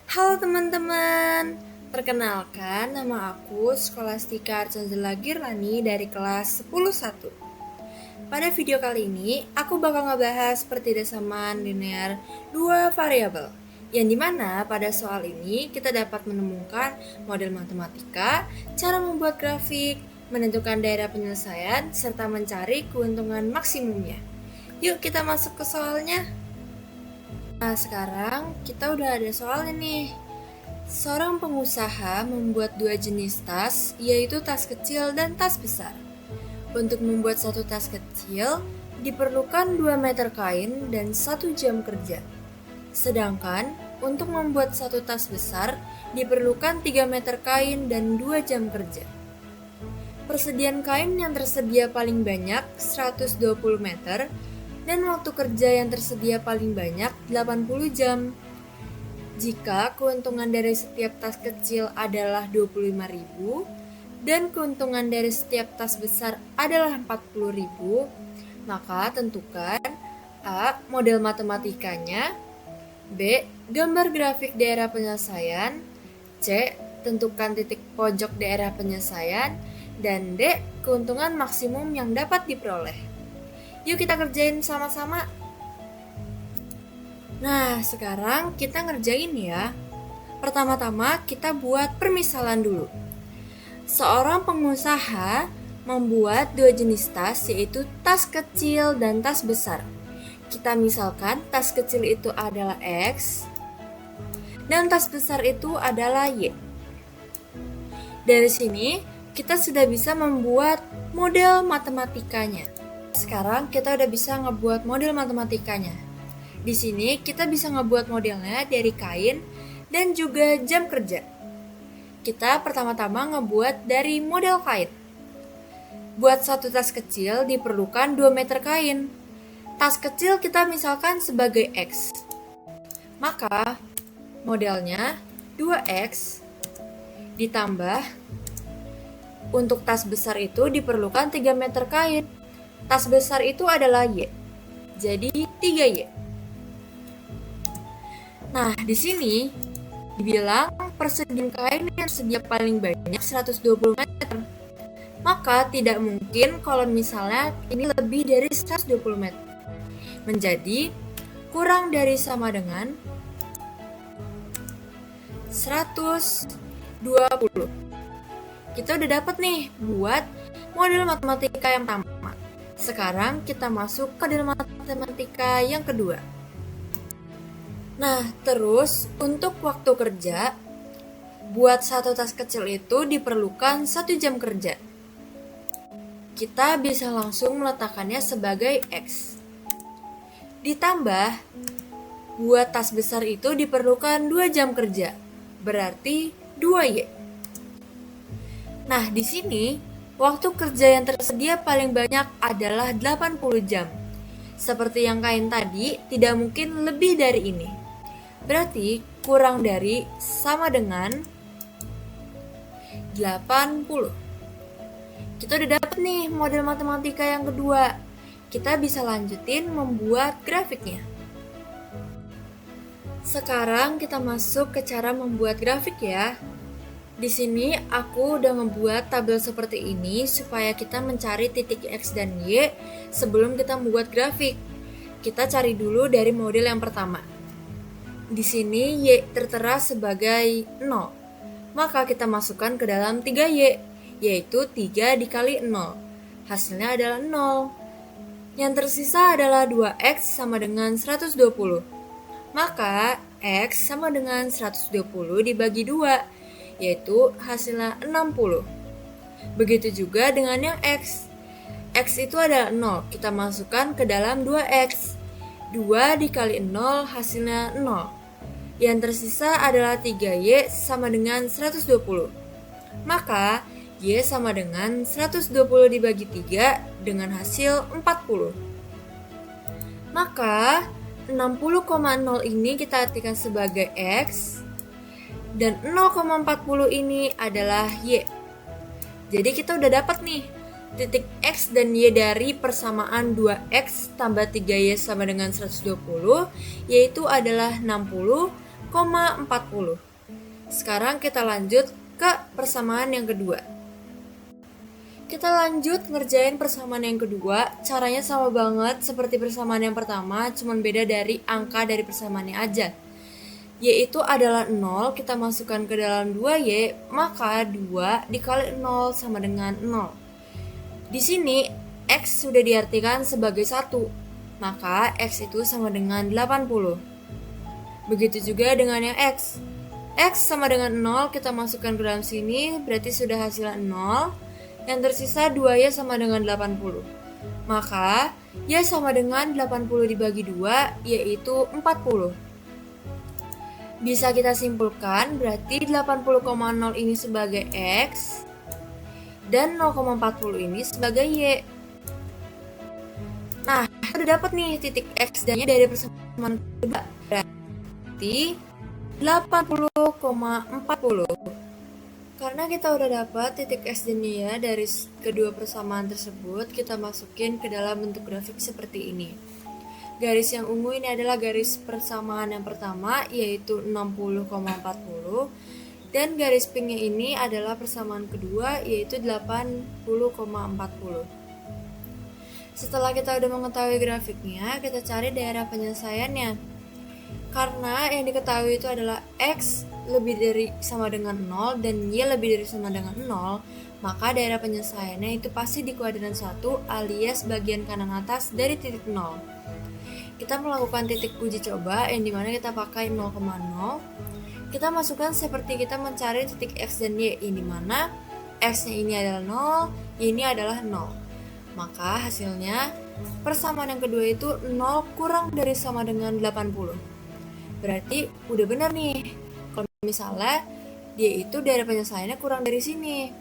Halo teman-teman, perkenalkan nama aku Skolastika Archandela Girlani dari kelas 10-1. Pada video kali ini, aku bakal ngebahas pertidasaman linear dua variabel, yang dimana pada soal ini kita dapat menemukan model matematika, cara membuat grafik, menentukan daerah penyelesaian, serta mencari keuntungan maksimumnya. Yuk kita masuk ke soalnya. Nah, sekarang kita udah ada soalnya nih. Seorang pengusaha membuat dua jenis tas, yaitu tas kecil dan tas besar. Untuk membuat satu tas kecil, diperlukan 2 meter kain dan 1 jam kerja. Sedangkan, untuk membuat satu tas besar, diperlukan 3 meter kain dan 2 jam kerja. Persediaan kain yang tersedia paling banyak 120 meter, dan waktu kerja yang tersedia paling banyak 80 jam. Jika keuntungan dari setiap tas kecil adalah 25.000 dan keuntungan dari setiap tas besar adalah 40.000, maka tentukan A. Model matematikanya, B. Gambar grafik daerah penyelesaian, C. Tentukan titik pojok daerah penyelesaian, dan D. Keuntungan maksimum yang dapat diperoleh. Yuk kita kerjain sama-sama. Nah, sekarang kita ngerjain ya. Pertama-tama kita buat permisalan dulu. Seorang pengusaha membuat dua jenis tas, yaitu tas kecil dan tas besar. Kita misalkan tas kecil itu adalah X dan tas besar itu adalah Y. Dari sini kita sudah bisa membuat model matematikanya. Sekarang kita udah bisa ngebuat model matematikanya. Di sini kita bisa ngebuat modelnya dari kain dan juga jam kerja. Kita pertama-tama ngebuat dari model kain. Buat satu tas kecil diperlukan 2 meter kain. Tas kecil kita misalkan sebagai X. Maka modelnya 2X ditambah untuk tas besar itu diperlukan 3 meter kain. Tas besar itu adalah Y. Jadi 3Y. Nah, di sini dibilang persediaan kain yang tersedia paling banyak 120 meter. Maka tidak mungkin kalau misalnya ini lebih dari 120 meter. Menjadi kurang dari sama dengan 120. Kita udah dapat nih buat model matematika yang pertama. Sekarang kita masuk ke model matematika yang kedua. Nah, terus untuk waktu kerja, buat satu tas kecil itu diperlukan 1 jam kerja. Kita bisa langsung meletakkannya sebagai X. Ditambah, buat tas besar itu diperlukan 2 jam kerja, berarti 2Y. Nah, di sini, waktu kerja yang tersedia paling banyak adalah 80 jam. Seperti yang kain tadi, tidak mungkin lebih dari ini. Berarti kurang dari sama dengan 80. Kita udah dapet nih model matematika yang kedua. Kita bisa lanjutin membuat grafiknya. Sekarang kita masuk ke cara membuat grafik ya. Di sini aku udah membuat tabel seperti ini supaya kita mencari titik X dan Y sebelum kita membuat grafik. Kita cari dulu dari model yang pertama. Di sini Y tertera sebagai 0. Maka kita masukkan ke dalam 3Y, yaitu 3 dikali 0. Hasilnya adalah 0. Yang tersisa adalah 2X sama dengan 120. Maka X sama dengan 120 dibagi 2, yaitu hasilnya 60. Begitu juga dengan yang X. X itu adalah 0, kita masukkan ke dalam 2X. 2 dikali 0 hasilnya 0. Yang tersisa adalah 3Y sama dengan 120. Maka Y sama dengan 120 dibagi 3 dengan hasil 40. Maka 60,0 ini kita artikan sebagai X dan 0,40 ini adalah Y. Jadi kita udah dapat nih titik X dan Y dari persamaan 2X tambah 3Y sama dengan 120, yaitu adalah 60 20,40. Sekarang kita lanjut ke persamaan yang kedua. Kita lanjut ngerjain persamaan yang kedua. Caranya sama banget seperti persamaan yang pertama, cuman beda dari angka dari persamaannya aja. Yaitu adalah 0, kita masukkan ke dalam 2Y, maka 2 dikali 0 sama dengan 0. Di sini X sudah diartikan sebagai 1, maka X itu sama dengan 80. Begitu juga dengan yang X. X sama dengan 0, kita masukkan ke dalam sini, berarti sudah hasilnya 0. Yang tersisa 2Y sama dengan 80. Maka Y sama dengan 80 dibagi 2, yaitu 40. Bisa kita simpulkan, berarti 80,0 ini sebagai X, dan 0,40 ini sebagai Y. Nah, kita udah dapat nih titik X dan Y dari persamaan kedua. Berarti 80,40. Karena kita udah dapat titik X dan Y dari kedua persamaan tersebut, kita masukin ke dalam bentuk grafik seperti ini. Garis yang ungu ini adalah garis persamaan yang pertama, yaitu 60,40. Dan garis pinknya ini adalah persamaan kedua, yaitu 80,40. Setelah kita udah mengetahui grafiknya, kita cari daerah penyelesaiannya. Karena yang diketahui itu adalah X lebih dari sama dengan 0 dan Y lebih dari sama dengan 0, maka daerah penyelesaiannya itu pasti di kuadran 1 alias bagian kanan atas dari titik 0. Kita melakukan titik uji coba yang dimana kita pakai 0,0. Kita masukkan seperti kita mencari titik X dan Y, yang dimana X-nya ini adalah 0, Y ini adalah 0. Maka hasilnya persamaan yang kedua itu 0 kurang dari sama dengan 80. Berarti udah benar nih. Kalau misalnya dia itu daerah penyelesaiannya kurang dari sini.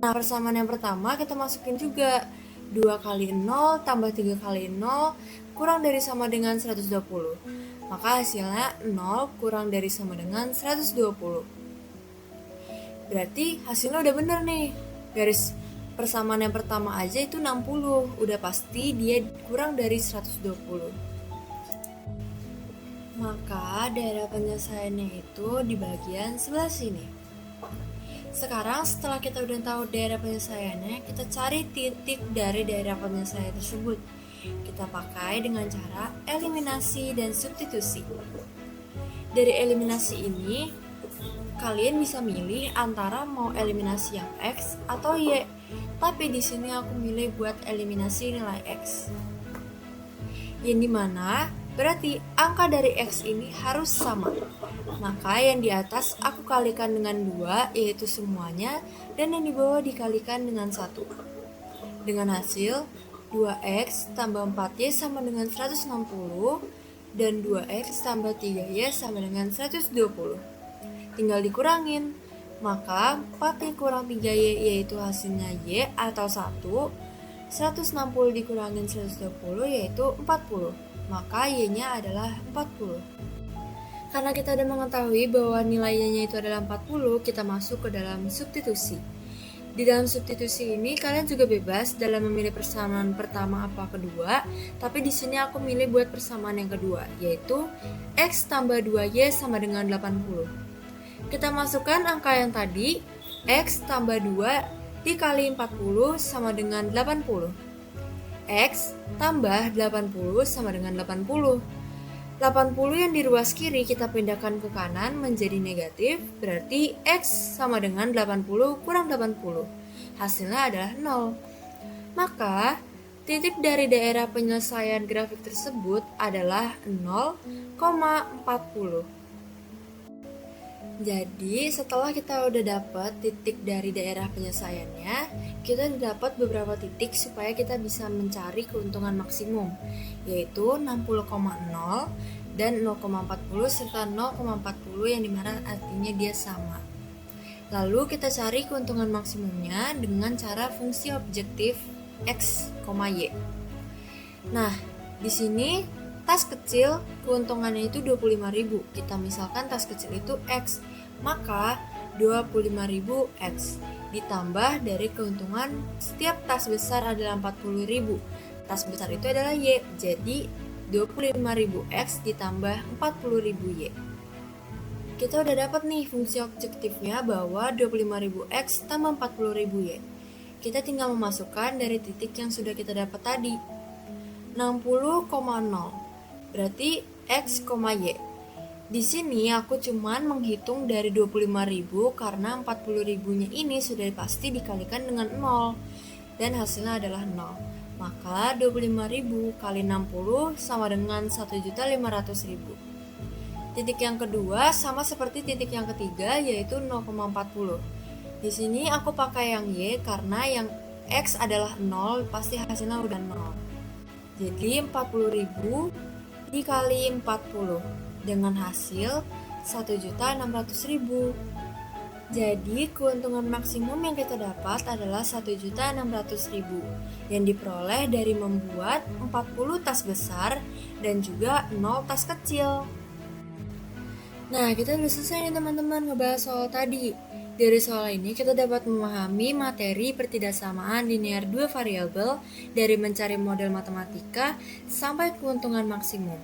Nah, persamaan yang pertama kita masukin juga 2 kali 0 tambah 3 kali 0 kurang dari sama dengan 120. Maka hasilnya 0 kurang dari sama dengan 120. Berarti hasilnya udah bener nih. Garis persamaan yang pertama aja itu 60. Udah pasti dia kurang dari 120. Maka daerah penyelesaiannya itu di bagian sebelah sini. Sekarang setelah kita udah tahu daerah penyelesaiannya, kita cari titik dari daerah penyelesaian tersebut. Kita pakai dengan cara eliminasi dan substitusi. Dari eliminasi ini, kalian bisa milih antara mau eliminasi yang X atau Y. Tapi di sini aku milih buat eliminasi nilai X. Yang dimana berarti angka dari X ini harus sama. Maka yang di atas aku kalikan dengan 2, yaitu semuanya, dan yang di bawah dikalikan dengan 1. Dengan hasil 2X tambah 4Y sama dengan 160, dan 2X tambah 3Y sama dengan 120. Tinggal dikurangin. Maka 4Y kurang 3Y yaitu hasilnya Y atau 1. 160 dikurangin 120 yaitu 40. Maka Y-nya adalah 40. Karena kita udah mengetahui bahwa nilai Y-nya itu adalah 40, kita masuk ke dalam substitusi. Di dalam substitusi ini kalian juga bebas dalam memilih persamaan pertama apa kedua, tapi di sini aku milih buat persamaan yang kedua, yaitu X tambah 2Y sama dengan 80. Kita masukkan angka yang tadi, X tambah 2 dikali 40 sama dengan 80. X tambah 80 sama dengan 80. 80 yang di ruas kiri kita pindahkan ke kanan menjadi negatif, berarti X sama dengan 80 kurang 80. Hasilnya adalah 0. Maka, titik dari daerah penyelesaian grafik tersebut adalah 0,40. Jadi setelah kita udah dapat titik dari daerah penyelesaiannya, kita udah dapat beberapa titik supaya kita bisa mencari keuntungan maksimum, yaitu 60,0 dan 0,40 serta 0,40 yang dimana artinya dia sama. Lalu kita cari keuntungan maksimumnya dengan cara fungsi objektif X, Y. Nah, di sini tas kecil keuntungannya itu 25.000. Kita misalkan tas kecil itu X, maka 25.000 X ditambah dari keuntungan setiap tas besar adalah 40.000. Tas besar itu adalah Y, jadi 25.000 X ditambah 40.000 Y. kita udah dapat nih fungsi objektifnya bahwa 25.000x tambah 40.000y. Kita tinggal memasukkan dari titik yang sudah kita dapat tadi. 60,0 berarti x, y. Di sini aku cuman menghitung dari 25.000 karena 40.000-nya ini sudah pasti dikalikan dengan 0 dan hasilnya adalah 0. Maka 25.000 kali 60 sama dengan 1.500.000. Titik yang kedua sama seperti titik yang ketiga yaitu 0,40. Di sini aku pakai yang y karena yang x adalah 0, pasti hasilnya udah 0. Jadi 40.000 dikali 40 dengan hasil 1.600.000. Jadi keuntungan maksimum yang kita dapat adalah 1.600.000 yang diperoleh dari membuat 40 tas besar dan juga 0 tas kecil. Nah, kita udah selesai nih teman-teman ngebahas soal tadi. Dari soal ini kita dapat memahami materi pertidaksamaan linear dua variabel dari mencari model matematika sampai keuntungan maksimum.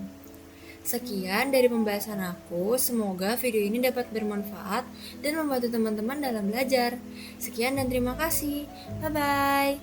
Sekian dari pembahasan aku, semoga video ini dapat bermanfaat dan membantu teman-teman dalam belajar. Sekian dan terima kasih. Bye-bye.